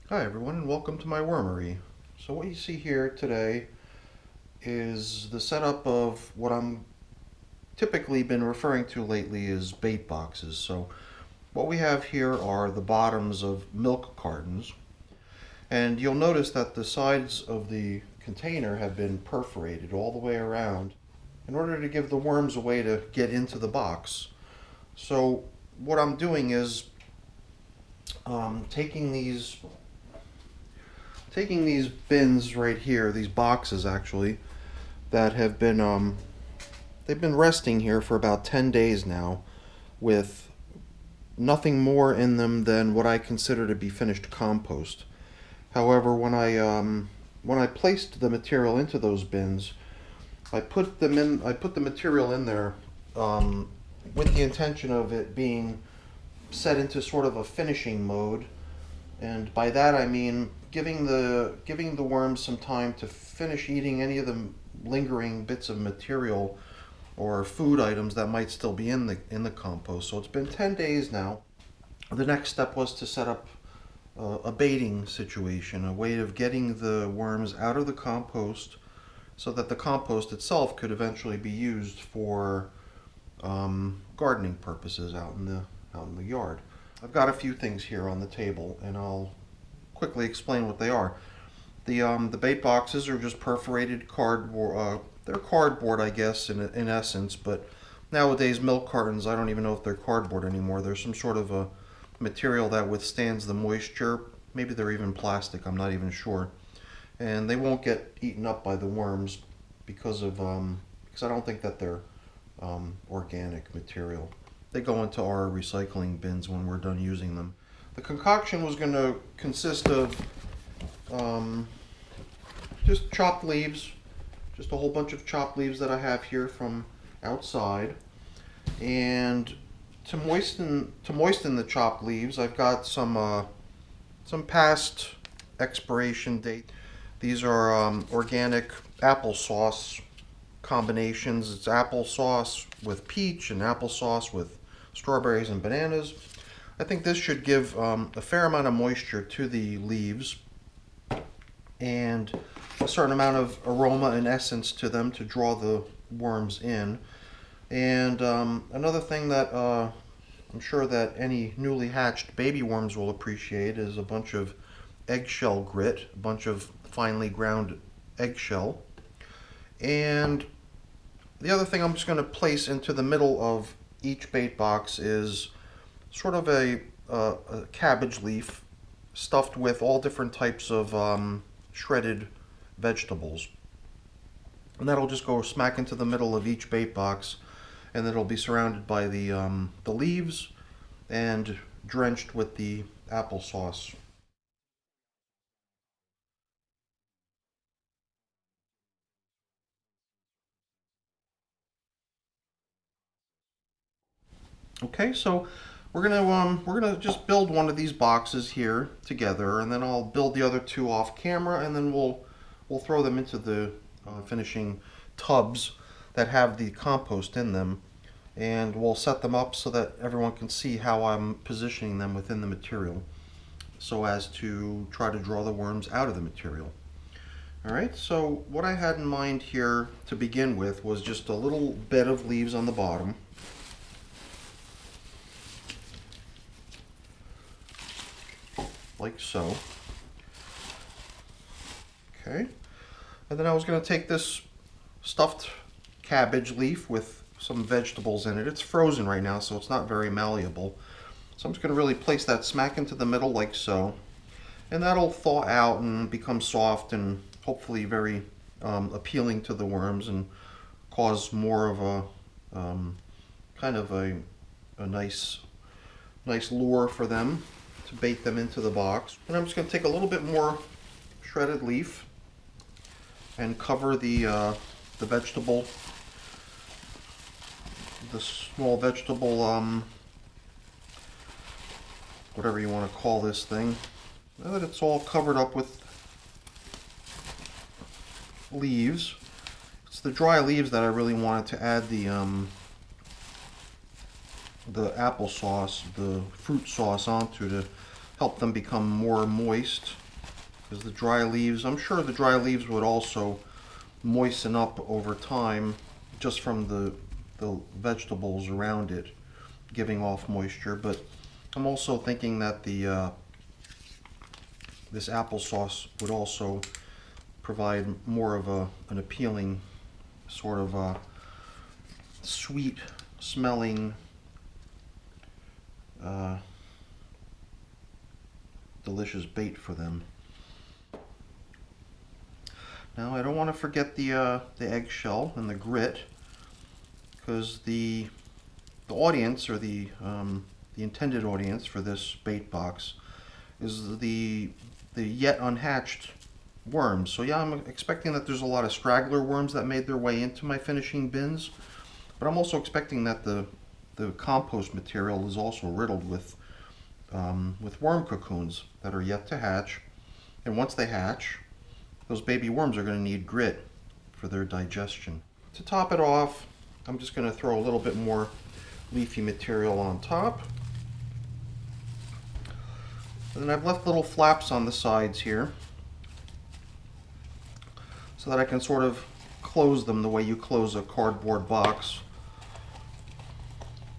Hi everyone and welcome to my wormery. So what you see here today is the setup of what I'm typically been referring to lately as bait boxes. So what we have here are the bottoms of milk cartons, and you'll notice that the sides of the container have been perforated all the way around in order to give the worms a way to get into the box. So what I'm doing is taking these bins right here, these boxes actually, that have been they've been resting here for about 10 days now with nothing more in them than what I consider to be finished compost. However, when I placed the material into those bins, I put the material in there with the intention of it being set into sort of a finishing mode, and by that I mean giving the worms some time to finish eating any of the lingering bits of material or food items that might still be in the compost. So it's been 10 days now. The next step was to set up a baiting situation, a way of getting the worms out of the compost so that the compost itself could eventually be used for gardening purposes out in the yard. I've got a few things here on the table, and I'll quickly explain what they are. The bait boxes are just perforated cardboard. They're cardboard, I guess, in essence. But nowadays, milk cartons, I don't even know if they're cardboard anymore. They're some sort of a material that withstands the moisture. Maybe they're even plastic. I'm not even sure. And they won't get eaten up by the worms because I don't think that they're organic material. They go into our recycling bins when we're done using them. The concoction was going to consist of um, just chopped leaves, just a whole bunch of chopped leaves that I have here from outside. And to moisten the chopped leaves, I've got some past expiration date. These are organic applesauce combinations. It's applesauce with peach and applesauce with strawberries and bananas. I think this should give a fair amount of moisture to the leaves and a certain amount of aroma and essence to them to draw the worms in. And another thing that I'm sure that any newly hatched baby worms will appreciate is a bunch of eggshell grit, a bunch of finely ground eggshell. And the other thing I'm just going to place into the middle of each bait box is sort of a cabbage leaf stuffed with all different types of shredded vegetables. And that'll just go smack into the middle of each bait box, and it'll be surrounded by the leaves and drenched with the applesauce. Okay, so we're gonna just build one of these boxes here together, and then I'll build the other two off camera, and then we'll throw them into the finishing tubs that have the compost in them, and we'll set them up so that everyone can see how I'm positioning them within the material, so as to try to draw the worms out of the material. All right, so what I had in mind here to begin with was just a little bed of leaves on the bottom. Like so. Okay. And then I was going to take this stuffed cabbage leaf with some vegetables in it. It's frozen right now, so it's not very malleable. So I'm just going to really place that smack into the middle like so. And that'll thaw out and become soft and hopefully very appealing to the worms and cause more of a kind of a nice lure for them to bait them into the box. And I'm just going to take a little bit more shredded leaf and cover the vegetable, the small vegetable, whatever you want to call this thing. Now that it's all covered up with leaves, it's the dry leaves that I really wanted to add the applesauce, the fruit sauce onto to help them become more moist. Because the dry leaves, I'm sure the dry leaves would also moisten up over time just from the vegetables around it giving off moisture. But I'm also thinking that the this applesauce would also provide more of an appealing sort of sweet smelling delicious bait for them. Now I don't want to forget the eggshell and the grit, because the audience, or the intended audience for this bait box, is the yet unhatched worms. So yeah, I'm expecting that there's a lot of straggler worms that made their way into my finishing bins, but I'm also expecting that the compost material is also riddled with worm cocoons that are yet to hatch, and once they hatch, those baby worms are going to need grit for their digestion. To top it off, I'm just going to throw a little bit more leafy material on top. And then I've left little flaps on the sides here so that I can sort of close them the way you close a cardboard box,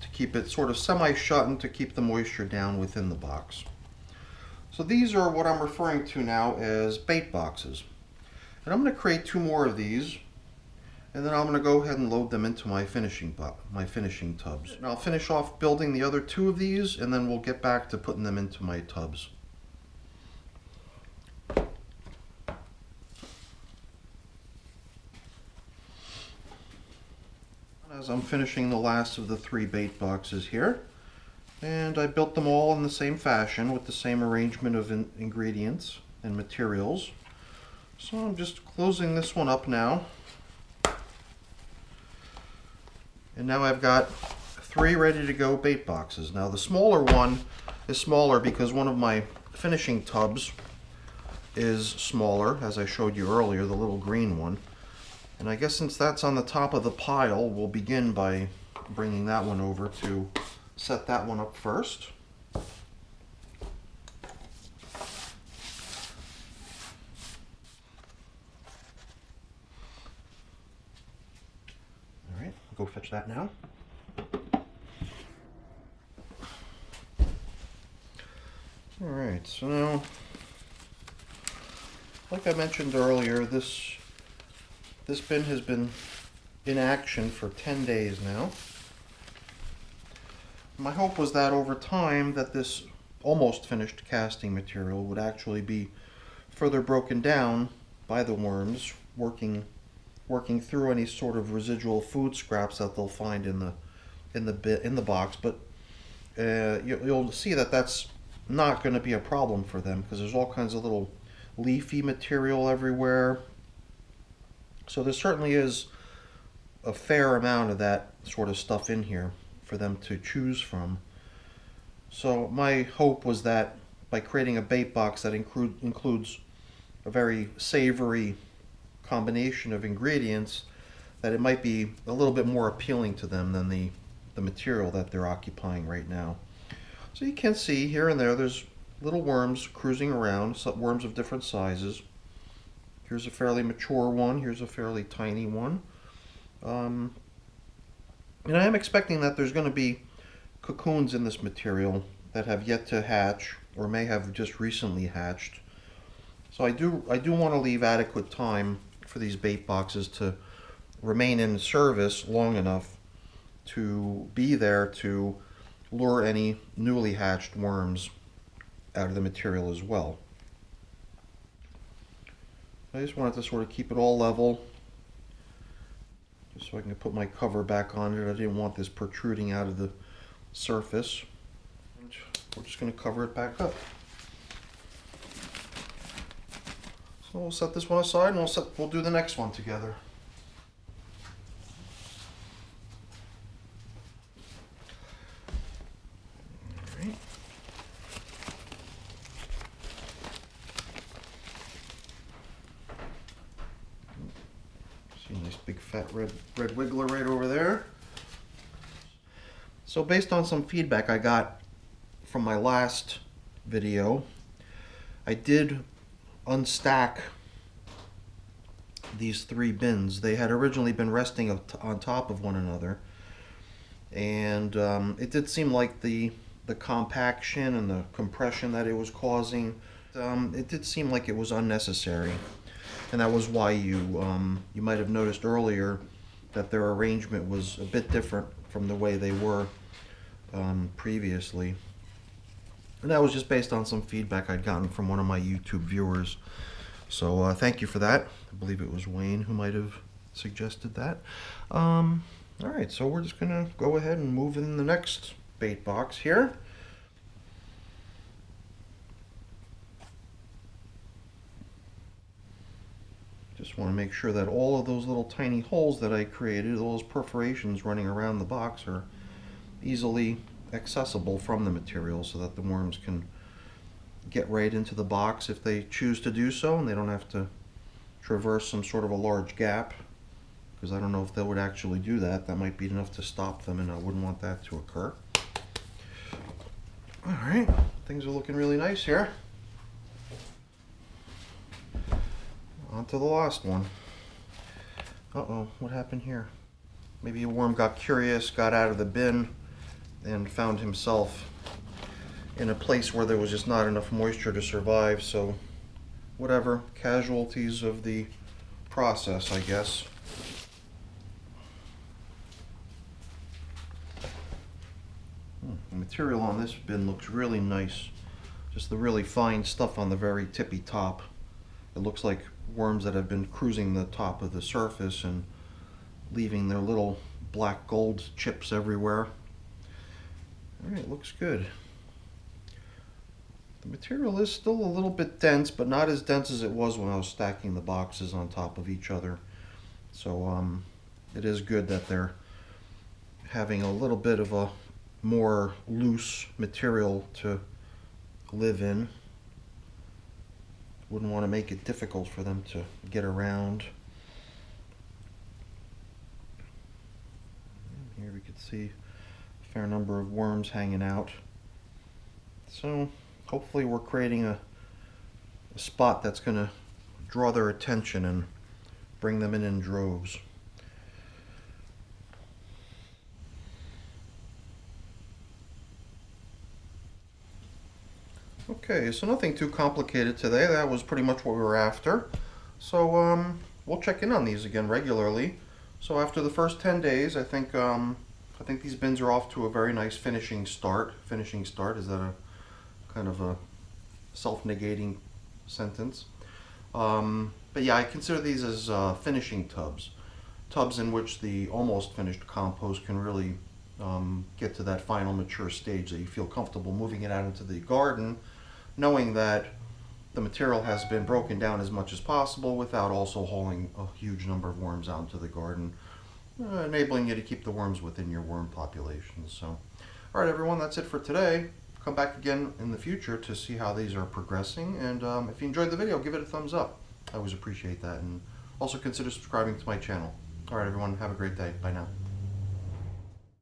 to keep it sort of semi-shut and to keep the moisture down within the box. So these are what I'm referring to now as bait boxes. And I'm going to create 2 more of these, and then I'm going to go ahead and load them into my finishing tubs. And I'll finish off building the other 2 of these, and then we'll get back to putting them into my tubs. As I'm finishing the last of the 3 bait boxes here, and I built them all in the same fashion with the same arrangement of ingredients and materials. So I'm just closing this one up now. And now I've got 3 ready to go bait boxes. Now the smaller one is smaller because one of my finishing tubs is smaller, as I showed you earlier, the little green one. And I guess since that's on the top of the pile, we'll begin by bringing that one over to set that one up first. Go fetch that now. Alright, so now, like I mentioned earlier, this bin has been in action for 10 days now. My hope was that over time that this almost finished casting material would actually be further broken down by the worms, working through any sort of residual food scraps that they'll find in the box. But you'll see that that's not going to be a problem for them, because there's all kinds of little leafy material everywhere. So there certainly is a fair amount of that sort of stuff in here for them to choose from. So my hope was that by creating a bait box that includes a very savory combination of ingredients, that it might be a little bit more appealing to them than the material that they're occupying right now. So you can see here and there's little worms cruising around, worms of different sizes. Here's a fairly mature one, here's a fairly tiny one. And I am expecting that there's going to be cocoons in this material that have yet to hatch, or may have just recently hatched. So I do want to leave adequate time for these bait boxes to remain in service long enough to be there to lure any newly hatched worms out of the material as well. I just wanted to sort of keep it all level, just so I can put my cover back on it. I didn't want this protruding out of the surface. And we're just going to cover it back up. So we'll set this one aside, and we'll do the next one together. All right. See a nice big fat red wiggler right over there. So based on some feedback I got from my last video, I did unstack these three bins. They had originally been resting on top of one another, and it did seem like the compaction and the compression that it was causing, it did seem like it was unnecessary, and that was why you might have noticed earlier that their arrangement was a bit different from the way they were previously. And that was just based on some feedback I'd gotten from one of my YouTube viewers. So thank you for that. I believe it was Wayne who might have suggested that. Alright, so we're just going to go ahead and move in the next bait box here. Just want to make sure that all of those little tiny holes that I created, those perforations running around the box, are easily accessible from the material so that the worms can get right into the box if they choose to do so, and they don't have to traverse some sort of a large gap, because I don't know if they would actually do that. That might be enough to stop them, and I wouldn't want that to occur. Alright, things are looking really nice here. On to the last one. Uh-oh, what happened here? Maybe a worm got curious, got out of the bin, and found himself in a place where there was just not enough moisture to survive. So whatever, casualties of the process, I guess. The material on this bin looks really nice. Just the really fine stuff on the very tippy top. It looks like worms that have been cruising the top of the surface and leaving their little black gold chips everywhere. Alright, looks good. The material is still a little bit dense, but not as dense as it was when I was stacking the boxes on top of each other. So it is good that they're having a little bit of a more loose material to live in. Wouldn't want to make it difficult for them to get around. Here we can see a fair number of worms hanging out. So hopefully we're creating a spot that's going to draw their attention and bring them in droves. Okay, so nothing too complicated today. That was pretty much what we were after. So we'll check in on these again regularly. So after the first 10 days, I think these bins are off to a very nice finishing start. Finishing start, is that a kind of a self-negating sentence? But yeah, I consider these as finishing tubs. Tubs in which the almost finished compost can really get to that final mature stage that you feel comfortable moving it out into the garden, knowing that the material has been broken down as much as possible without also hauling a huge number of worms out into the garden, enabling you to keep the worms within your worm populations. So, alright everyone, that's it for today. Come back again in the future to see how these are progressing, and if you enjoyed the video, give it a thumbs up. I always appreciate that, and also consider subscribing to my channel. Alright everyone, have a great day. Bye now.